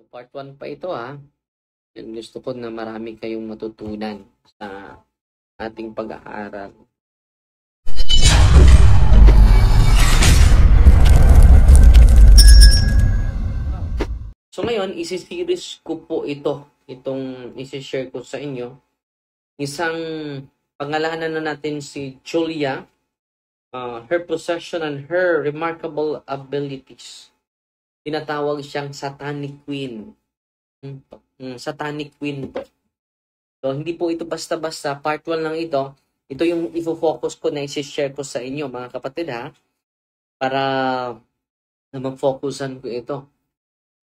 Part 1 pa ito ha. And gusto ko na marami kayong matutunan sa ating pag-aaral. So ngayon, isi-series ko po itong isi-share ko sa inyo. Isang pangalanan na natin si Julia, her possession and her remarkable abilities. Tinatawag siyang Satanic Queen. Satanic Queen po. So, hindi po ito basta-basta. Part 1 lang ito. Ito yung ifo-focus ko na isi-share ko sa inyo, mga kapatid ha. Para na mag-focusan ko ito.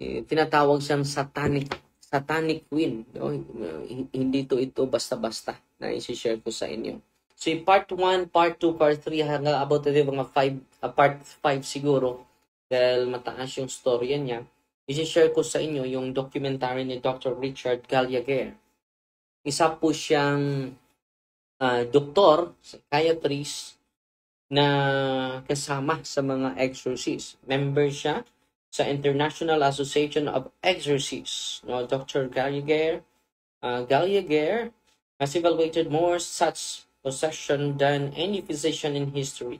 Tinatawag siyang Satanic Queen. No? Hindi ito basta-basta na isi-share ko sa inyo. So, yung part 1, part 2, part 3, hanggang about ito mga 5, part 5 siguro. Dahil mataas yung storya niya. Isi-share ko sa inyo yung documentary ni Dr. Richard Gallagher. Isa po siyang doktor, psychiatrist, na kasama sa mga exorcists. Member siya sa International Association of Exorcists. No, Dr. Gallagher has evaluated more such possession than any physician in history.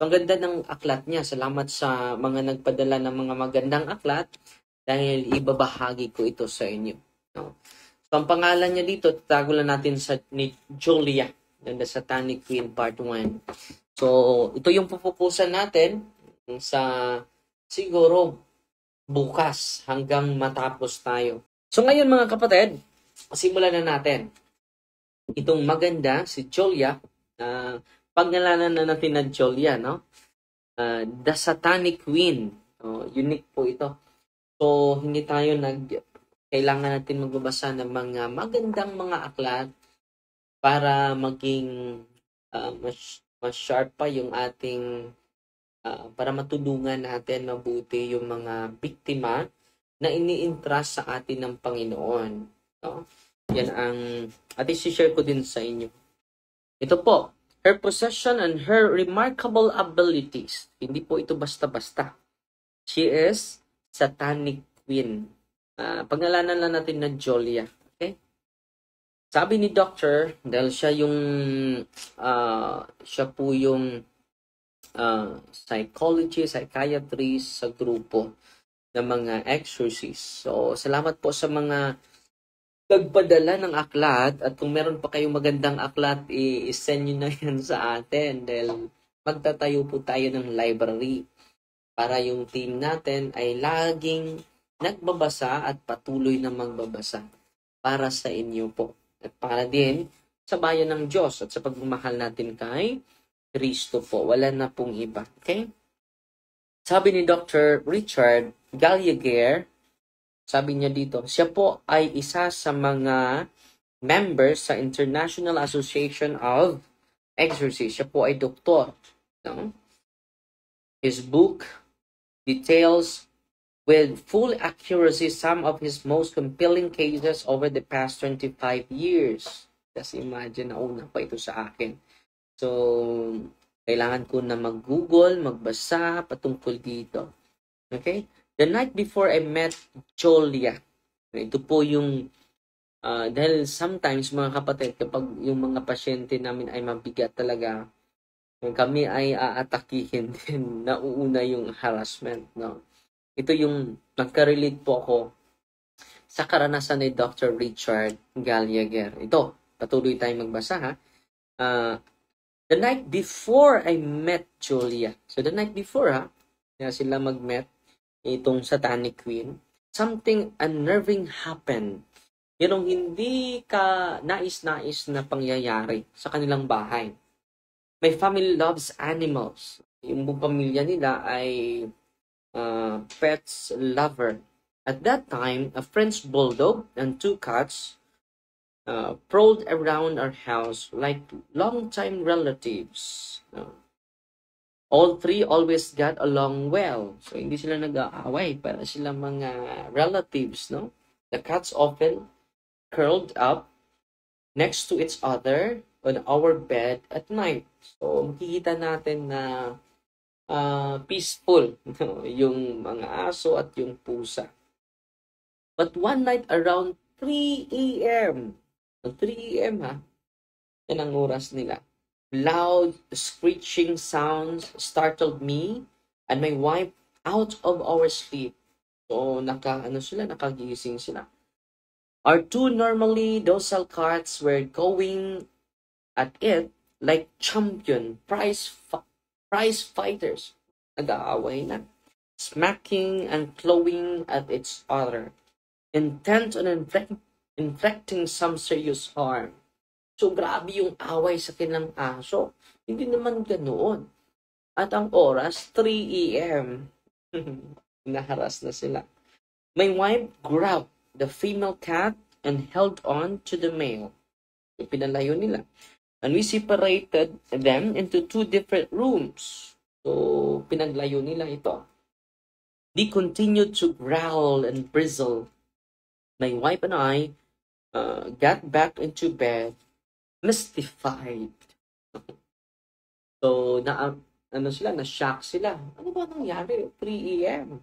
Ang ganda ng aklat niya. Salamat sa mga nagpadala ng mga magandang aklat dahil ibabahagi ko ito sa inyo. No? So, ang pangalan niya dito, tatago lang natin ni Julia, the Satanic Queen Part 1. So, ito yung pupukusan natin sa siguro bukas hanggang matapos tayo. So, ngayon mga kapatid, simulan na natin. Itong maganda, si Julia, pangalanan na natin na Julia, no? The Satanic Queen. Unique po ito. So, hindi tayo kailangan natin magbabasa ng mga magandang mga aklat para maging mas sharp pa yung ating para matulungan natin mabuti yung mga biktima na ini-entrust sa atin ng Panginoon. No? Yan ang isi-share ko din sa inyo. Ito po, her possession and her remarkable abilities. Hindi po ito basta-basta. She is Satanic Queen. Pangalanan lang natin na Julia. Okay? Sabi ni Doctor, dahil siya po yung psychiatrist sa grupo ng mga exorcists. So, salamat po sa mga nagpadala ng aklat at kung meron pa kayong magandang aklat, i-send nyo na yan sa atin dahil magtatayo po tayo ng library para yung team natin ay laging nagbabasa at patuloy na magbabasa para sa inyo po. At para din sa bayan ng Diyos at sa pagmamahal natin kay Kristo po. Wala na pong iba. Okay? Sabi ni Dr. Richard Gallagher, sabi niya dito, siya po ay isa sa mga members sa International Association of Exorcists. Siya po ay doktor. No? His book details with full accuracy some of his most compelling cases over the past 25 years. Just imagine, nauna pa ito sa akin. So, kailangan ko na mag-Google, magbasa patungkol dito. Okay? The night before I met Julia, ito po yung, dahil sometimes mga kapatid, kapag yung mga pasyente namin ay mabigat talaga, kami ay aatakihin din, nauuna yung harassment, no? Ito yung nagka-relate po ako sa karanasan ni Dr. Richard Gallagher. Ito, patuloy tayong magbasa ha. The night before I met Julia. So the night before ha, kaya sila mag-met, itong Satanic Queen, something unnerving happened. Yung hindi ka nais-nais na pangyayari sa kanilang bahay. My family loves animals. Yung buong pamilya nila ay pets lover. At that time, a French bulldog and 2 cats prowled around our house like long-time relatives. All 3 always got along well. So, hindi sila nag-aaway. Para sila mga relatives, no? The cats often curled up next to each other on our bed at night. So, makikita natin na peaceful yung mga aso at yung pusa. But one night around 3 a.m., 3 a.m. ha, yan ang oras nila. Loud screeching sounds startled me and my wife out of our sleep. So, nakagising sila. Our two normally docile cats were going at it like champion prize fighters. Nag-aaway na. Smacking and clawing at each other, intent on inflicting some serious harm. So, grabe yung away sa kanilang aso. Hindi naman ganoon. At ang oras, 3 a.m. Naharas na sila. My wife grabbed the female cat and held on to the male. Pinalayo nila. And we separated them into two different rooms. So, pinaglayo nila ito. They continued to growl and bristle. My wife and I got back into bed, mystified. So, na-shock sila. Ano ba nangyari? 3 a.m.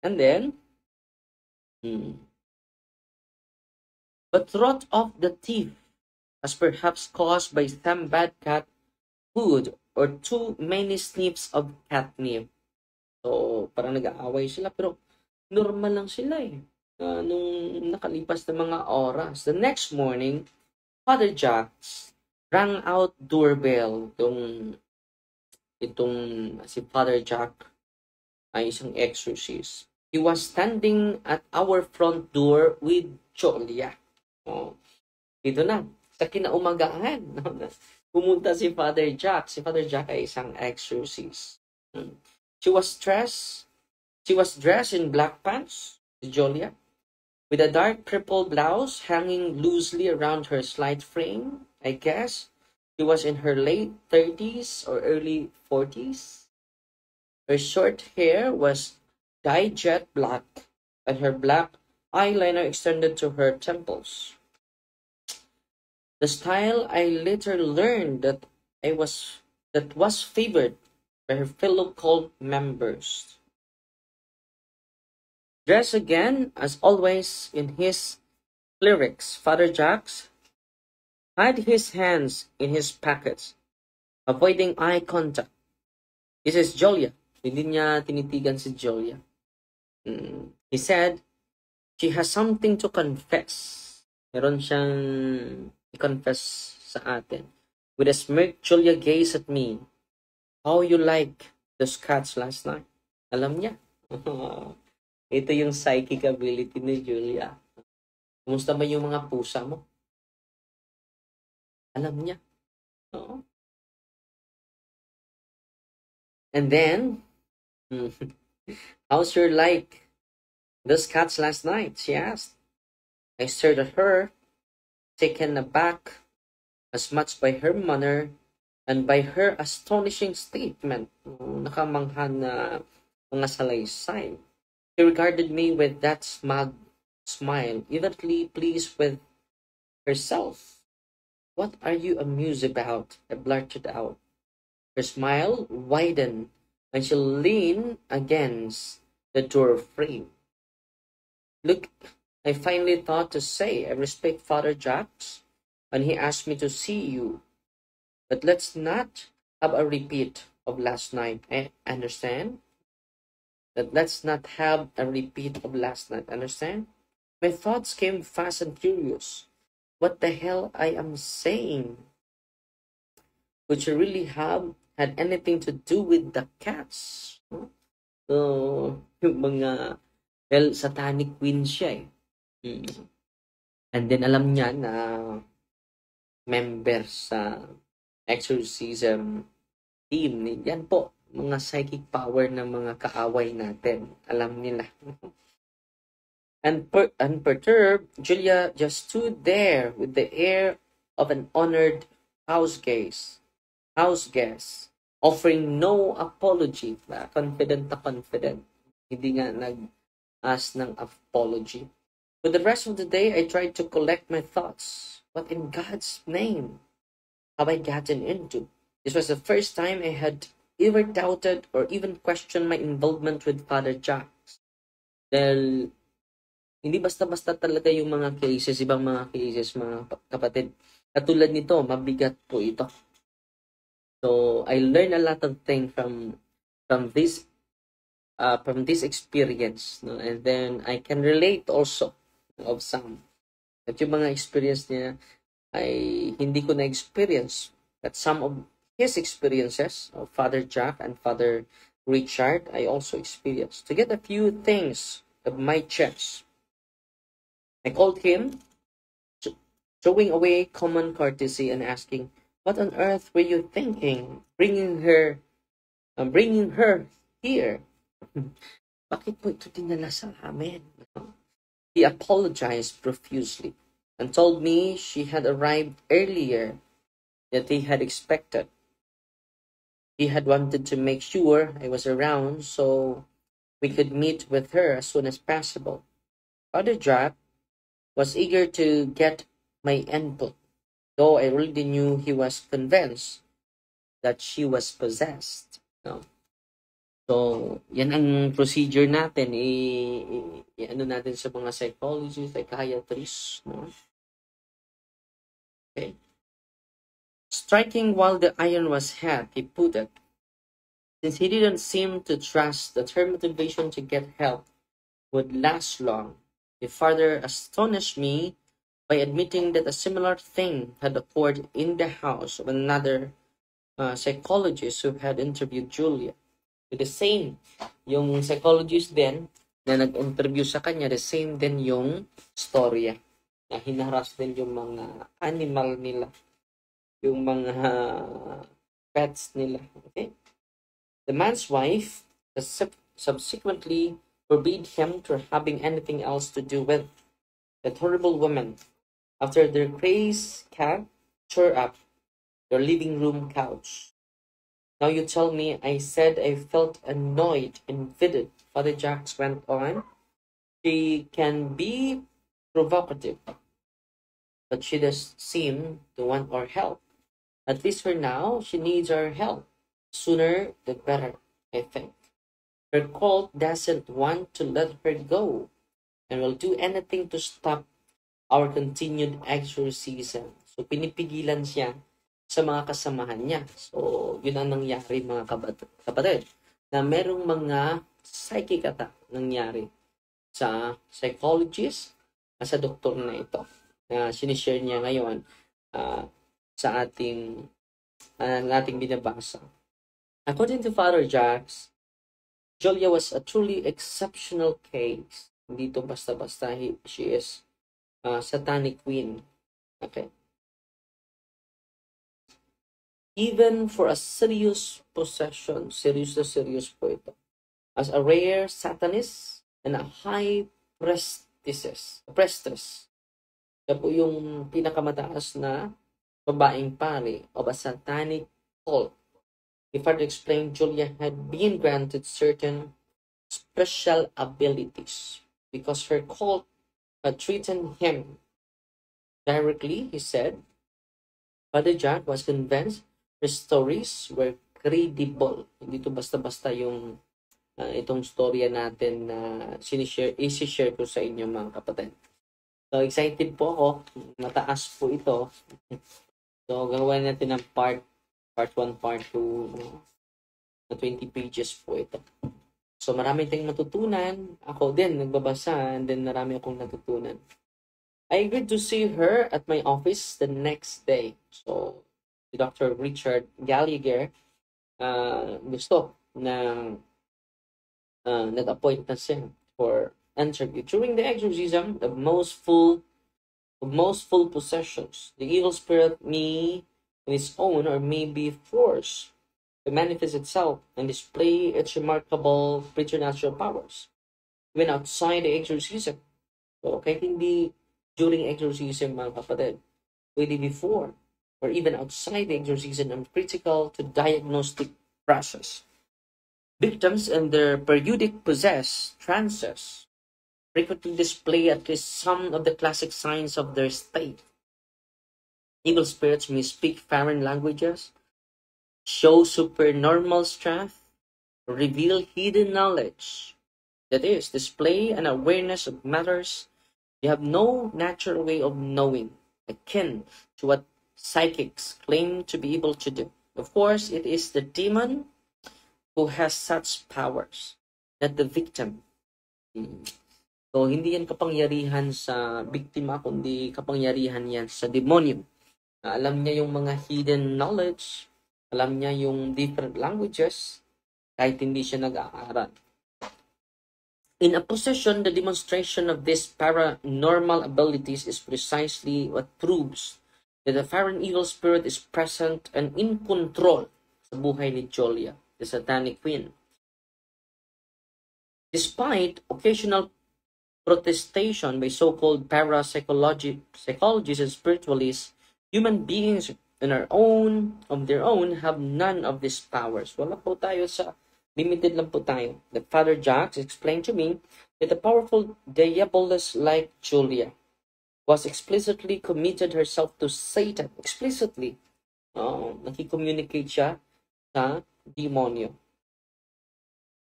And then, but thought of the thief as perhaps caused by some bad cat food or too many sniffs of catnip. So, parang nag-aaway sila, pero normal lang sila eh. Nung nakalipas na mga oras. The next morning, Father Jacks rang out doorbell. Itong si Father Jack ay isang exorcist. He was standing at our front door with Julia. Oh, dito na, sa kinaumagahan. Pumunta si Father Jack. Si Father Jack ay isang exorcist. She was dressed in black pants, Julia, with a dark purple blouse hanging loosely around her slight frame. I guess she was in her late 30s or early 40s. Her short hair was dyed jet black, and her black eyeliner extended to her temples. The style I later learned that was favored by her fellow cult members. Dressed again, as always, in his lyrics, Father Jacks had his hands in his pockets, avoiding eye contact. This is Julia. Hindi niya tinitigan si Julia. He said, she has something to confess. Meron siyang i-confess sa atin. With a smirk, Julia gazed at me. How you like those cats last night? Alam niya. Ito yung psychic ability ni Julia. Kumusta ba yung mga pusa mo? Alam niya. Oo. And then, how's your like those cats last night? She asked. I stared at her, taken aback as much by her manner and by her astonishing statement. Nakamangha na mga salaysay. She regarded me with that smile, evidently pleased with herself. What are you amused about? I blurted out. Her smile widened and she leaned against the door frame. Look, I finally thought to say, I respect Father Jacks, and he asked me to see you. But let's not have a repeat of last night. I understand? That let's not have a repeat of last night. Understand? My thoughts came fast and furious. What the hell I am saying? Would you really have had anything to do with the cats? So, yung mga, well, satanic queen siya eh. And then alam niya na member sa exorcism team. Yan po, mga psychic power ng mga kaaway natin. Alam nila. Unperturbed, Julia just stood there with the air of an honored house guest, offering no apology. Confident na confident. Hindi nga nag-ask ng apology. For the rest of the day, I tried to collect my thoughts. What in God's name have I gotten into? This was the first time I had ever doubted or even questioned my involvement with Father Jacks. Dahil Hindi basta-basta talaga yung mga cases, ibang mga cases, mga kapatid. Katulad nito, mabigat po ito. So, I learned a lot of things from this experience, no? And then I can relate also of some. At yung mga experience niya ay hindi ko na-experience. But some of his experiences of Father Jack and Father Richard, I also experienced. To get a few things of my chest, I called him, throwing away common courtesy and asking, "What on earth were you thinking, bringing her here? Bakit mo ito dinala sa amin?" He apologized profusely and told me she had arrived earlier than he had expected. He had wanted to make sure I was around so we could meet with her as soon as possible. Father Jack was eager to get my input, though I already knew he was convinced that she was possessed. No? So, yan ang procedure natin. Ano natin sa mga psychologists, psychiatrists. No? Okay. Striking while the iron was hot, he put it. Since he didn't seem to trust that her motivation to get help would last long, he further astonished me by admitting that a similar thing had occurred in the house of another psychologist who had interviewed Julia. The same, yung psychologist din na nag-interview sa kanya, the same din yung storya na hinaras din yung mga animal nila, yung mga pets nila. Okay? The man's wife subsequently forbade him from having anything else to do with that horrible woman after their crazed cat tore up their living room couch. Now you tell me, I said I felt annoyed and vivid. Father Jacks went on. She can be provocative, but she does seem to want our help. At least for now, she needs our help. Sooner the better, I think. Her cult doesn't want to let her go and will do anything to stop our continued exorcism. So pinipigilan siya sa mga kasamahan niya. So, yun ang nangyari mga kapatid. Na merong mga psychic attack nangyari sa psychologist at sa doktor na ito. Na sinishare niya ngayon sa ating binabasa. According to Father Jacks, Julia was a truly exceptional case. Hindi ito basta-basta. She is satanic queen. Okay. Even for a serious possession, serious na serious po ito. As a rare satanist and a high priestess. Siya po yung pinakamataas na babaeng pari of a satanic cult. He further explained Julia had been granted certain special abilities because her cult had treated him directly, he said. Father Jack was convinced her stories were credible. Hindi to basta-basta yung itong storya natin na isi-share ko sa inyo mga kapatid. So, excited po ako. Mataas po ito. So, gawin natin ng part 1, part 2. Na 20 pages po ito. So, marami tayong matutunan. Ako din, nagbabasa. And then, marami akong natutunan. I agreed to see her at my office the next day. So, si Dr. Richard Gallagher gusto na nag-appoint na siya for interview. During the exorcism of most full possessions, the evil spirit may in its own or may be forced to manifest itself and display its remarkable preternatural powers even outside the exorcism. So, kahit hindi during exorcism mga kapatid, pwede before or even outside the exorcism are critical to diagnostic process. Victims and their periodic possessed trances frequently display at least some of the classic signs of their state. Evil spirits may speak foreign languages, show supernormal strength, reveal hidden knowledge, that is, display an awareness of matters You have no natural way of knowing, akin to what psychics claim to be able to do. Of course, it is the demon who has such powers, not the victim. So, hindi yan kapangyarihan sa biktima, kundi kapangyarihan yan sa demonyo. Alam niya yung mga hidden knowledge, alam niya yung different languages, kahit hindi siya nag-aaral. In a possession, the demonstration of these paranormal abilities is precisely what proves that the foreign evil spirit is present and in control sa buhay ni Julia, the satanic queen. Despite occasional protestation by so-called parapsychologists and spiritualists, human beings of their own have none of these powers. Wala po tayo sa limited lang po tayo. The Father Jacques explained to me that the powerful diaboless like Julia was explicitly committed herself to Satan. Explicitly. Nakicommunicate siya sa demonyo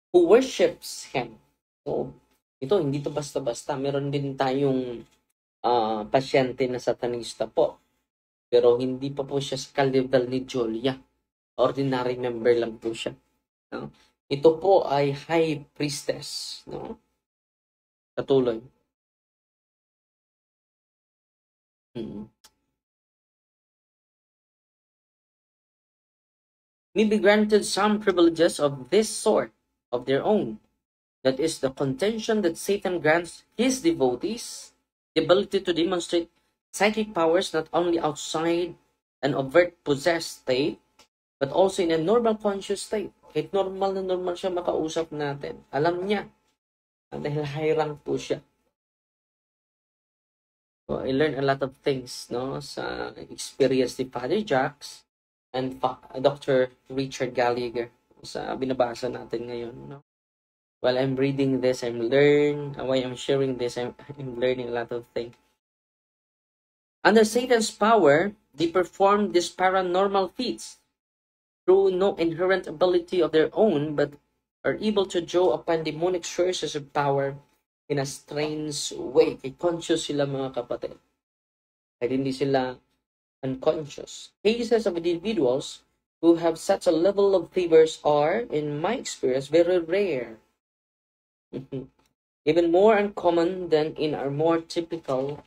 who worships him. So, ito, hindi to basta-basta. Meron din tayong pasyente na satanista po. Pero hindi pa po siya sa level ni Julia. Ordinary member lang po siya. No? Ito po ay high priestess. No? Katuloy. May be granted some privileges of this sort of their own. That is the contention that Satan grants his devotees the ability to demonstrate psychic powers not only outside an overt possessed state, but also in a normal conscious state. Kahit normal na normal siya makausap natin. Alam niya. Dahil high rank po siya. So, I learned a lot of things, no, sa experience ni Father Jacques and Dr. Richard Gallagher sa binabasa natin ngayon, no. While I'm reading this, while I'm sharing this, I'm learning a lot of things. Under Satan's power, they perform these paranormal feats through no inherent ability of their own, but are able to draw upon demonic sources of power in a strange way. Kaya conscious sila, mga kapatid. Kaya hindi sila unconscious. Cases of individuals who have such a level of favors are, in my experience, very rare. Even more uncommon than in our more typical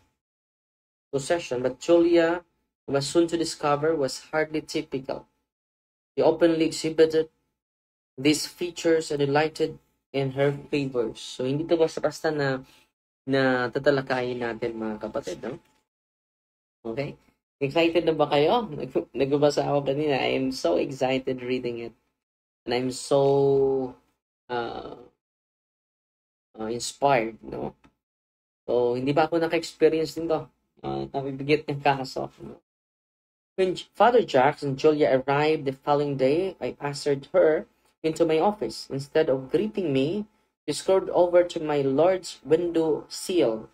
possession. But Julia was soon to discover was hardly typical. She openly exhibited these features and delighted in her favors. So, hindi ito basta-basta na tatalakayin natin, mga kapatid, no? Okay? Excited na ba kayo? Nagbabasa ako kanina. I am so excited reading it. And I'm so inspired, no? So, hindi pa ako naka-experience nito. Nabibigit ng kaso. No? When Father Jacques and Julia arrived the following day, I ushered her into my office. Instead of greeting me, she scrolled over to my lord's window sill,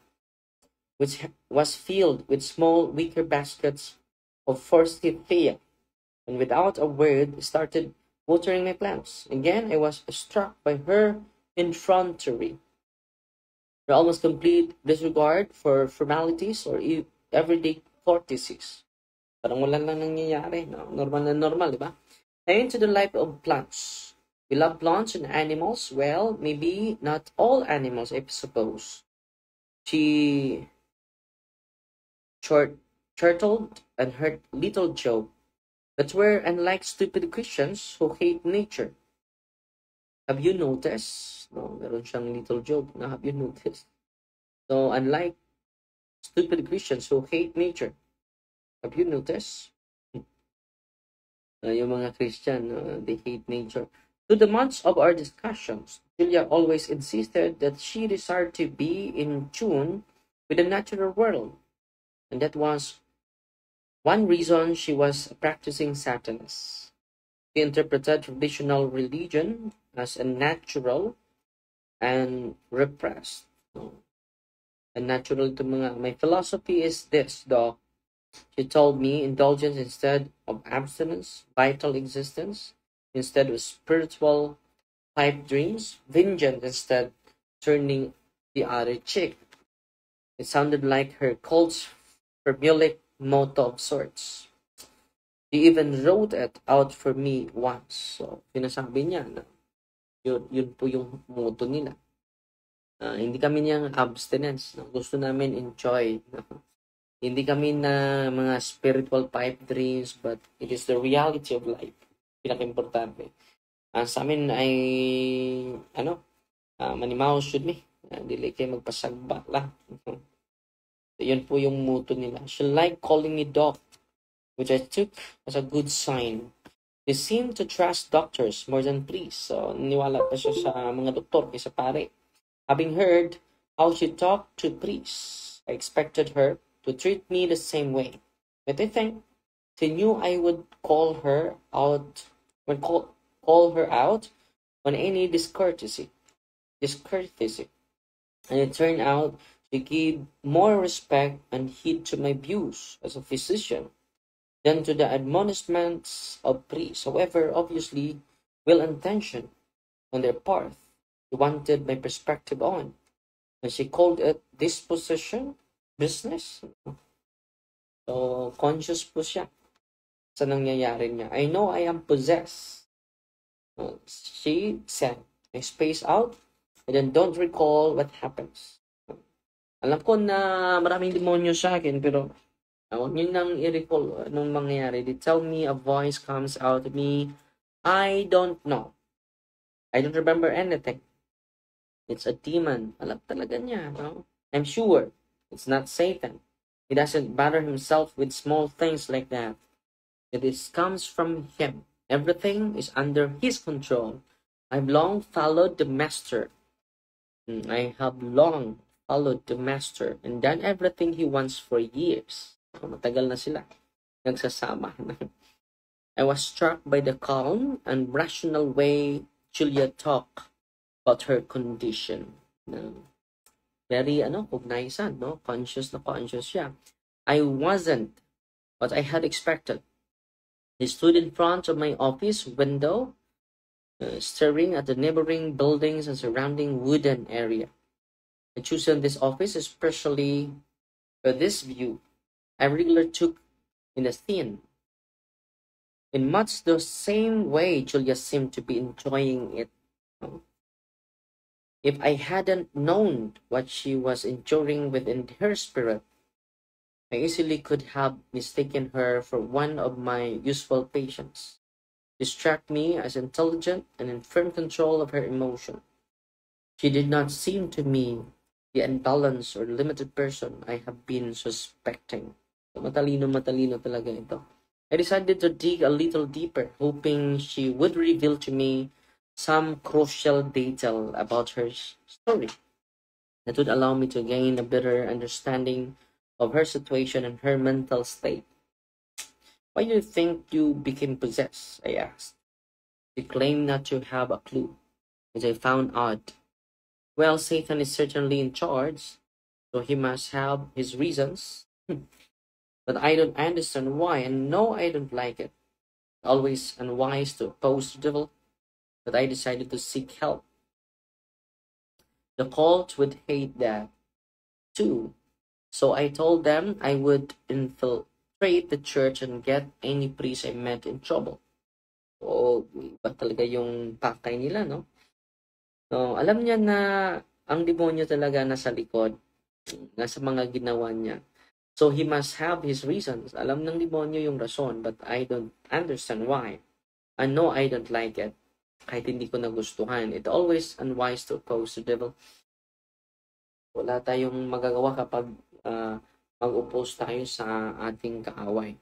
which was filled with small wicker baskets of forsythia, and without a word started watering my plants. Again, I was struck by her effrontery, her almost complete disregard for formalities or everyday courtesies. Parang wala lang nangyayari, no? Normal na normal, di ba? And into the life of plants. We love plants and animals. Well, maybe not all animals, I suppose. She chortled and heard little joke. But we're unlike stupid Christians who hate nature. Have you noticed? No, meron siyang little joke na have you noticed? So, unlike stupid Christians who hate nature, have you noticed? Yung mga Christian, they hate nature. To the months of our discussions, Julia always insisted that she desired to be in tune with the natural world. And that was one reason she was a practicing Satanist. She interpreted traditional religion as unnatural and repressed. Unnatural to mga. My philosophy is this, though. She told me indulgence instead of abstinence, vital existence instead of spiritual pipe dreams, vengeance instead turning the other cheek. It sounded like her cult's formulaic motto of sorts. She even wrote it out for me once. So, sinasabi niya na yun po yung motto nila. Hindi kami niyang abstinence. No? Gusto namin enjoy. No? Hindi kami na mga spiritual pipe dreams, but it is the reality of life. Pinaka-importante. Sa amin ay, manimaw should me. Dili kayo magpasagba lang. So, yun po yung motto nila. She liked calling me doc, which I took as a good sign. They seem to trust doctors more than priests. So, niwala pa siya sa mga doktor kaysa pare. Having heard how she talked to priests, I expected her to treat me the same way. But I think she knew I would call her out on any discourtesy. And it turned out she gave more respect and heed to my views as a physician than to the admonishments of priests. However, obviously, well-intentioned on their part, she wanted my perspective on. And she called it disposition business. So, conscious po siya sa nangyayari niya. I know I am possessed. She said, I space out and then don't recall what happens. Alam ko na maraming demonyo sa akin, pero huwag niyo nang i-recall anong mangyayari. They tell me a voice comes out of me. I don't know. I don't remember anything. It's a demon. Alam talaga niya, no? I'm sure it's not Satan. He doesn't bother himself with small things like that. It comes from him. Everything is under his control. I've long followed the master. I have long followed the master and done everything he wants for years. Matagal na sila nagsasama. I was struck by the calm and rational way Julia talked about her condition. Very cognizant, no? Conscious siya. I wasn't what I had expected. He stood in front of my office window, staring at the neighboring buildings and surrounding wooden area. I chosen this office especially for this view. I regularly took in the scene. In much the same way Julia seemed to be enjoying it. If I hadn't known what she was enduring within her spirit, I easily could have mistaken her for one of my useful patients. She struck me as intelligent and in firm control of her emotion. She did not seem to me the unbalanced or limited person I have been suspecting. So, matalino talaga ito. I decided to dig a little deeper, hoping she would reveal to me some crucial detail about her story that would allow me to gain a better understanding of her situation and her mental state. Why do you think you became possessed? I asked. She claimed not to have a clue, which I found odd. Well, Satan is certainly in charge, so he must have his reasons. But I don't understand why, and no, I don't like it. Always unwise to oppose the devil, but I decided to seek help. The cult would hate that, too. So I told them I would infiltrate the church and get any priest I met in trouble. So, iba talaga yung pakay nila, no? So, alam niya na ang demonyo talaga nasa likod, nasa mga ginawa niya. So, he must have his reasons. Alam ng demonyo yung rason, but I don't understand why. I know I don't like it. Kahit hindi ko nagustuhan. It always unwise to oppose the devil. Wala tayong magagawa kapag mag-oppose tayo sa ating kaaway.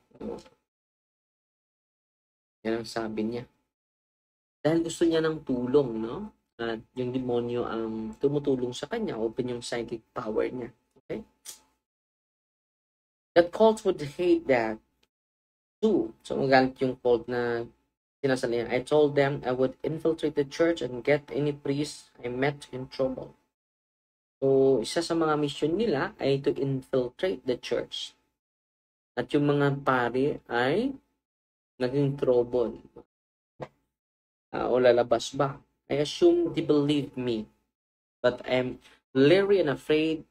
Yan ang sabi niya. Dahil gusto niya ng tulong, no? At yung demonyo ang tumutulong sa kanya, open yung psychic power niya. Okay? That cult would hate that too. So magalit yung cult na sinasali niya. I told them I would infiltrate the church and get any priest I met in trouble. So, isa sa mga mission nila ay to infiltrate the church. At yung mga pari ay naging trouble. O lalabas ba? I assume they believe me. But I'm leery and afraid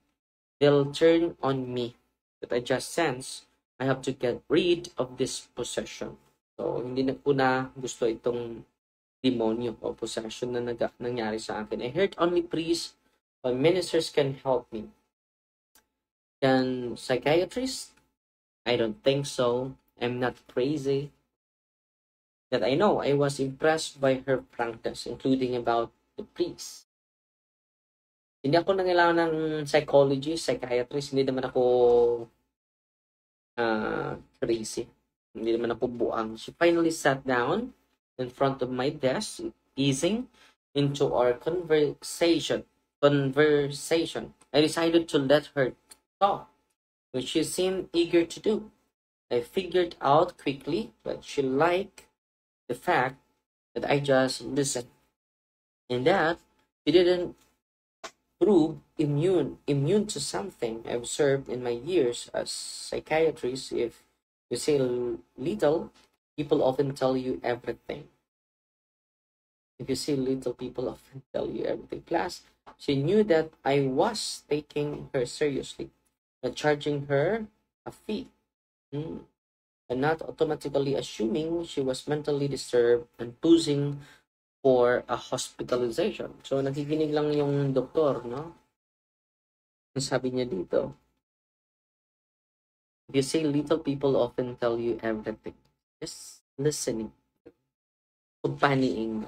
they'll turn on me. But I just sense I have to get rid of this possession. So, hindi na po na gusto itong demonyo o possession na nangyari sa akin. I heard only priests or ministers can help me. Can psychiatrists? I don't think so. I'm not crazy. That I know I was impressed by her frankness, including about the priest. Hindi ako nangailangan ng psychologist, psychiatrist. Hindi naman ako crazy. Hindi naman ako buang. She finally sat down in front of my desk, easing into our conversation. I decided to let her talk, which she seemed eager to do. I figured out quickly that she liked the fact that I just listened, and that she didn't prove immune to something I observed in my years as psychiatrist. If you say little, people often tell you everything. If you say little, people often tell you everything. Plus, she knew that I was taking her seriously, not charging her a fee, and not automatically assuming she was mentally disturbed and posing for a hospitalization. So, nakikinig lang yung doktor, no? Sabi niya dito, if you say little, people often tell you everything. Just listening. Kumpaniing.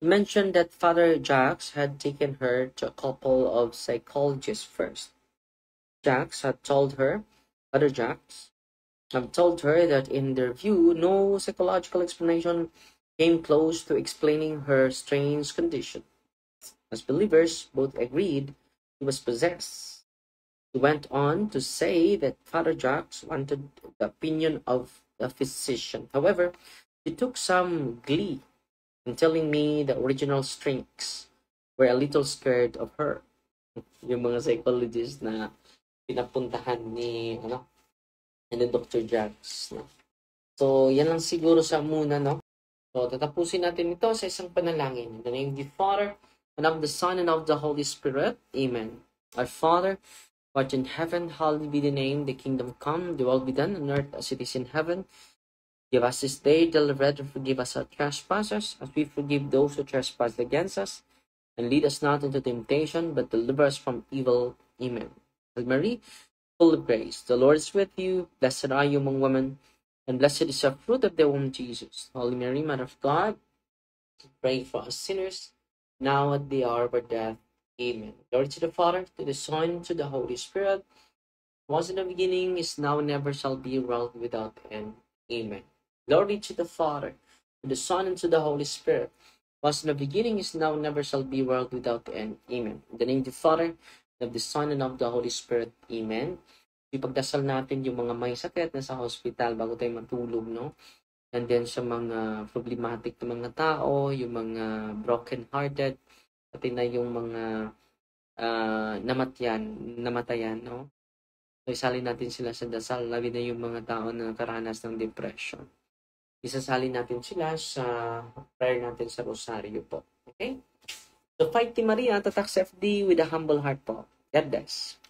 He mentioned that Father Jacques had taken her to a couple of psychologists first. Father Jacques had told her that in their view, no psychological explanation came close to explaining her strange condition. As believers, both agreed he was possessed. He went on to say that Father Jacques wanted the opinion of the physician. However, he took some glee in telling me the original strengths were a little scared of her. Yung mga psychologists na pinapuntahan ni Dr. Jacques. No? So, yan lang siguro sa muna, no? So, tatapusin natin ito sa isang panalangin. In the name of the Father, and of the Son, and of the Holy Spirit. Amen. Our Father, who art in heaven, hallowed be the name, the kingdom come, the will be done on earth as it is in heaven. Give us this day daily bread, and forgive us our trespasses, as we forgive those who trespass against us. And lead us not into temptation, but deliver us from evil. Amen. Hail Mary, full of grace, the Lord is with you. Blessed are you among women, and blessed is the fruit of the womb, Jesus. Holy Mary, Mother of God, pray for us sinners, now at the hour of our death. Amen. Glory to the Father, to the Son, to the Holy Spirit, was in the beginning, is now, and ever shall be, world without end. Amen. Glory to the Father, to the Son, and to the Holy Spirit, was in the beginning, is now, and never shall be, world without end. Amen. In the name of the Father, of the Son, and of the Holy Spirit. Amen. Ipagdasal natin yung mga may sakit na sa hospital bago tayo matulog, no? And then sa mga problematic na mga tao, yung mga broken-hearted, pati na yung mga namatayan, no? So, isalin natin sila sa dasal, labi na yung mga tao na nakaranas ng depression. Isasalin natin sila sa prayer natin sa rosaryo po. Okay? So, fight Team Maria, tatak sa FD with a humble heart po. God bless.